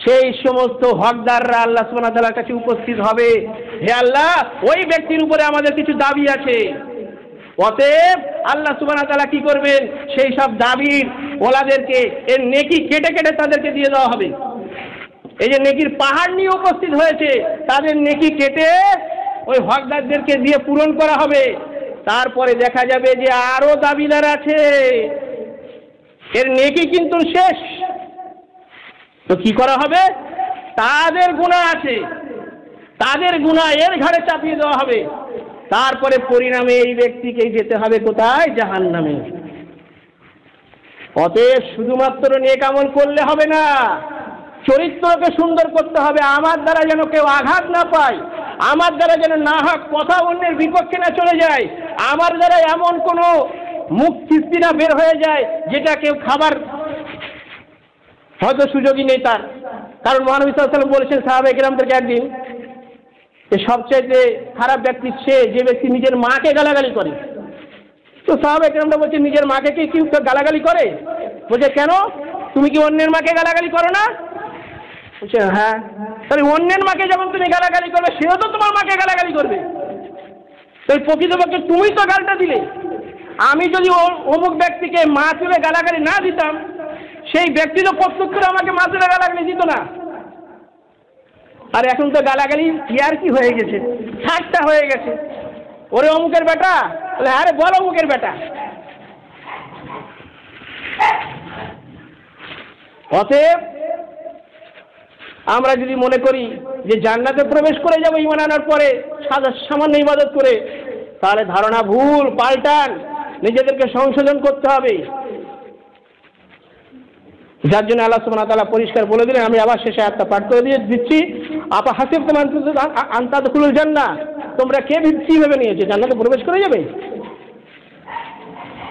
সেই সমস্ত হকদাররা আল্লাহ সুবহানাহু ওয়া তাআলার কাছে উপস্থিত হবে। হে আল্লাহ, ওই ব্যক্তির উপরে আমাদের কিছু দাবি আছে। অতএব আল্লাহ সুবহানাহু ওয়া তাআলা কি করবেন? সেই সব দাবির ওলাদেরকে এর নেকি কেটে কেটে তাদেরকে দিয়ে দেওয়া হবে। এই যে নেকির পাহাড় নিয়ে উপস্থিত হয়েছে, তাদের নেকি কেটে ওই হকদারদেরকে দিয়ে পূরণ করা হবে। তারপরে দেখা যাবে যে আরো দাবিদার আছে, এর নেকি কিন্তু শেষ। তো কি করা হবে? তাদের গুনাহ আছে, তাদের গুনাহ এর ঘাড়ে চাপিয়ে দেওয়া হবে। তারপরে পরিণামে এই ব্যক্তিকে যেতে হবে কোথায়? জাহান্নামে। অতএব শুধুমাত্র নেক আমল করলে হবে না, চরিত্রকে সুন্দর করতে হবে। আমার দ্বারা যেন কেউ আঘাত না পায়, আমার দ্বারা যেন না হক কথা অন্যের বিপক্ষে না চলে যায়, আমার দ্বারা এমন কোনো মুখ কিস্তি না বের হয়ে যায় যেটা কেউ খাবার হয়তো সুযোগই নেই তার। কারণ মহানবী সাল্লাল্লাহু আলাইহি ওয়াসাল্লাম বলেছেন সাহাবায়ে কিরামদেরকে একদিন, যে সবচেয়ে খারাপ ব্যক্তি সে যে ব্যক্তি নিজের মাকে গালাগালি করে। তো সাহাবায়ে কিরামরা বলছে, নিজের মাকে কি কেউ গালাগালি করে? বলছে, কেন, তুমি কি অন্যের মাকে গালাগালি করো না? বলছে, হ্যাঁ। তাহলে অন্যের মাকে যখন তুমি গালাগালি করবে, সেও তো তোমার মাকে গালাগালি করবে। তো প্রকৃতপক্ষে তুমি তো গালটা দিলে। আমি যদি অমুক ব্যক্তিকে মা তুলে গালাগালি না দিতাম, সেই ব্যক্তি তো প্রত্যক্ষ করে আমাকে মা তুলে গালাগালি দিত না। আর এখন তো গালাগালি কি হয়ে গেছে, ঠাট্টা হয়ে গেছে। ওরে অমুকের বেটা, বলে আরে বল অমুকের বেটা। অতএব আমরা যদি মনে করি যে জান্নাতে প্রবেশ করে যাবো ঈমান আনার পরে সামান্য ইবাদত করে, তাহলে ধারণা ভুল, পাল্টান, নিজেদেরকে সংশোধন করতে হবে। যার জন্য আল্লাহ সুবহানাহু ওয়া তাআলা পরিষ্কার বলে দিলেন, আমি আবার শেষে আয়াতটা পাঠ করে দিচ্ছি, আপা হাসিবতুম আন তাদখুলুল জান্নাহ, তোমরা কে ভেবে নিয়েছো জান্নাতে প্রবেশ করে যাবে?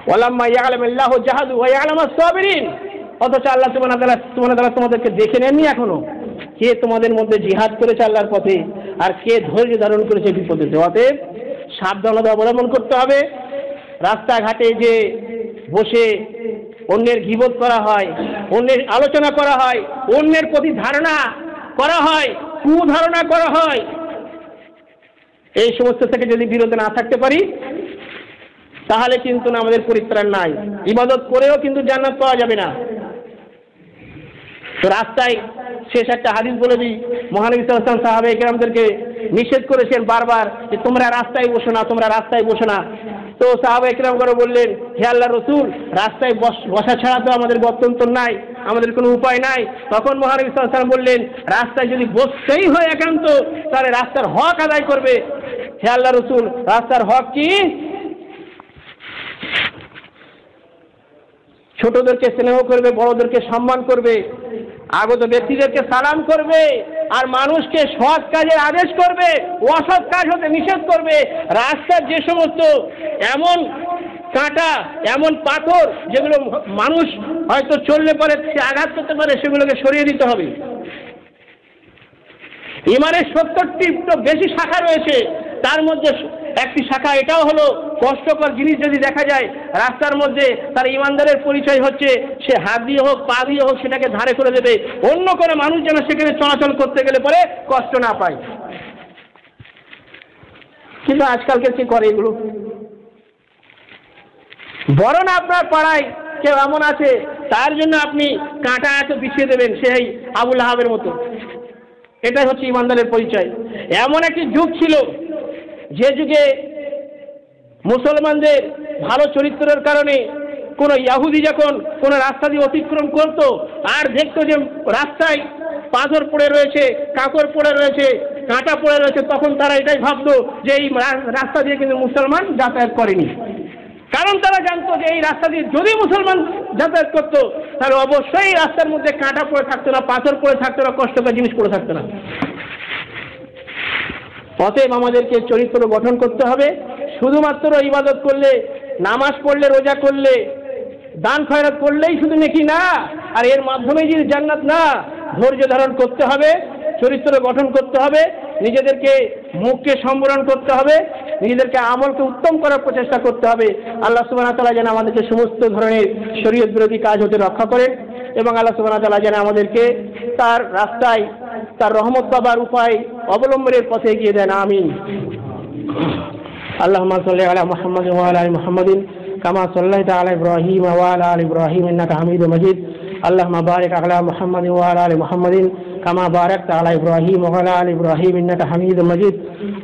ওয়ালাম্মা ইয়ালামিল্লাহু জাহাদু ওয়া ইয়ালামাস সাবিরিন, অথচ আল্লাহ সুবহানাহু ওয়া তাআলা তোমাদেরকে দেখে নেননি এখনো, কে তোমাদের মধ্যে জিহাদ করেছে আল্লাহর পথে আর কে ধৈর্য ধারণ করেছে বিপদে। অতএব সাবধানতা অবলম্বন করতে হবে। রাস্তাঘাটে যে বসে অন্যের গীবত করা হয়, অন্যের আলোচনা করা হয়, অন্যের প্রতি ধারণা করা হয়, কুধারণা করা হয়, এই সমস্ত থেকে যদি বিরত না থাকতে পারি, তাহলে কিন্তু আমাদের পরিত্রাণ নাই। ইবাদত করেও কিন্তু জান্নাত পাওয়া যাবে না। তো রাস্তায় শেষ একটা হাদিস বলে দিই, মহানবী সাল্লাল্লাহু আলাইহি ওয়াসাল্লাম সাহাবায়ে কেরামদেরকে নিষেধ করেছেন বারবার যে তোমরা রাস্তায় বসো না, তোমরা রাস্তায় বসো না। তো সাহাবায়ে কেরামগণ বললেন, হে আল্লাহর রাসূল, রাস্তায় বসা ছাড়া তো আমাদের গত্যন্তর নাই, আমাদের কোনো উপায় নাই। তখন মহানবী সাল্লাল্লাহু আলাইহি ওয়াসাল্লাম বললেন, রাস্তায় যদি বসতেই হয় একান্ত, তাহলে রাস্তার হক আদায় করবে। হে আল্লাহর রাসূল, রাস্তার হক কি? ছোটদেরকে স্নেহ করবে, বড়দেরকে সম্মান করবে, আগত ব্যক্তিদেরকে সালাম করবে, আর মানুষকে সৎ কাজের আদেশ করবে, অসৎ কাজ হতে নিষেধ করবে। রাস্তার যে সমস্ত এমন কাঁটা, এমন পাথর যেগুলো মানুষ হয়তো চললে পরে সে আঘাত করতে পারে, সেগুলোকে সরিয়ে দিতে হবে। ঈমানের 70টি তো বেশি শাখা রয়েছে, তার মধ্যে একটি শাখা এটাও হলো, কষ্টকর জিনিস যদি দেখা যায় রাস্তার মধ্যে, তার ঈমানদারের পরিচয় হচ্ছে সে হাত দিয়ে হোক, পা দিয়ে হোক, সেটাকে ধারে করে দেবে, অন্য কোনো মানুষ যেন সেখানে চলাচল করতে গেলে পরে কষ্ট না পায়। কিন্তু আজকালকে কি করে এগুলো? বরং আপনার পাড়ায় কেউ এমন আছে, তার জন্য আপনি কাঁটা এত বিছিয়ে দেবেন, সেই আবু লাহাবের মতো। এটাই হচ্ছে ঈমানদারের পরিচয়। এমন একটি যুগ ছিল, যে যুগে মুসলমানদের ভালো চরিত্রের কারণে কোনো ইহুদি যখন কোনো রাস্তা দিয়ে অতিক্রম করত আর দেখতো যে রাস্তায় পাথর পড়ে রয়েছে, কাঁকড় পড়ে রয়েছে, কাঁটা পড়ে রয়েছে, তখন তারা এটাই ভাবতো যে এই রাস্তা দিয়ে কিন্তু মুসলমান যাতায়াত করেনি। কারণ তারা জানতো যে এই রাস্তা দিয়ে যদি মুসলমান যাতায়াত করতো, তাহলে অবশ্যই রাস্তার মধ্যে কাঁটা পড়ে থাকতো না, পাথর পড়ে থাকতো না, কষ্টকর জিনিস পড়ে থাকতো না। অতএব আমাদেরকে চরিত্র গঠন করতে হবে। শুধুমাত্র ইবাদত করলে, নামাজ পড়লে, রোজা করলে, দান খয়রাত করলেই শুধু নেকি না, আর এর মাধ্যমেই যদি জান্নাত না। ধৈর্য ধারণ করতে হবে, চরিত্র গঠন করতে হবে, নিজেদেরকে মুখকে সম্বরণ করতে হবে, নিজেদেরকে আমলকে উত্তম করার প্রচেষ্টা করতে হবে। আল্লাহ সুবহানাহু ওয়া তাআলা যেন আমাদেরকে সমস্ত ধরনের শরীয়ত বিরোধী কাজ হতে রক্ষা করেন, এবং আল্লাহ সুবহানাহু ওয়া তাআলা যেন আমাদেরকে তার রাস্তায়, তার রহমত পাবার উপায় অবলম্বনের পথে এগিয়ে দেন। আমিন। আল্লাহুম্মা সাল্লি আলা মুহাম্মাদিন ওয়া আলা আলি মুহাম্মাদিন কামা সাল্লাইতা আলা ইব্রাহিম ওয়া আলা আলি ইব্রাহিম ইন্নাকা হামিদুম মাজিদ। আল্লাহুম্মা বারিক আলা মুহাম্মাদিন ওয়া আলা আলি মুহাম্মাদিন কামা বারাকতা আলা ইব্রাহিম ওয়া আলা আলি ইব্রাহিম ইন্নাকা হামিদুম মাজিদ।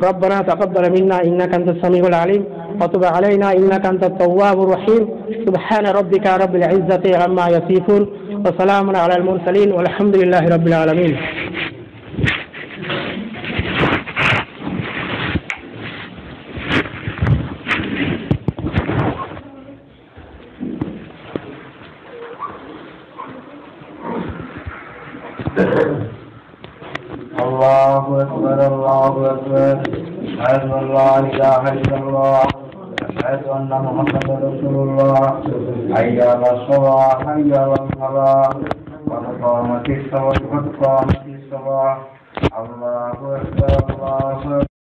রব্বানা তাকাব্বাল মিন্না ইন্নাকা আনতাস সামিউল আলিম ওয়া তুব আলাইনা ইন্নাকা আনতাত তাওয়াবুর রহিম। সুবহানা রাব্বিকা রাব্বিল ইজ্জাতি আম্মা ইয়াসিফুন ওয়া সালামুন আলাল মুরসালিন ওয়ালহামদুলিল্লাহি রাব্বিল আলামিন। الله أكبر الله أكبر أشهد أن لا إله إلا الله أشهد أن محمدا رسول الله حي على الصلاة حي على الفلاح قد قامت الصلاة الله أكبر الله أكبر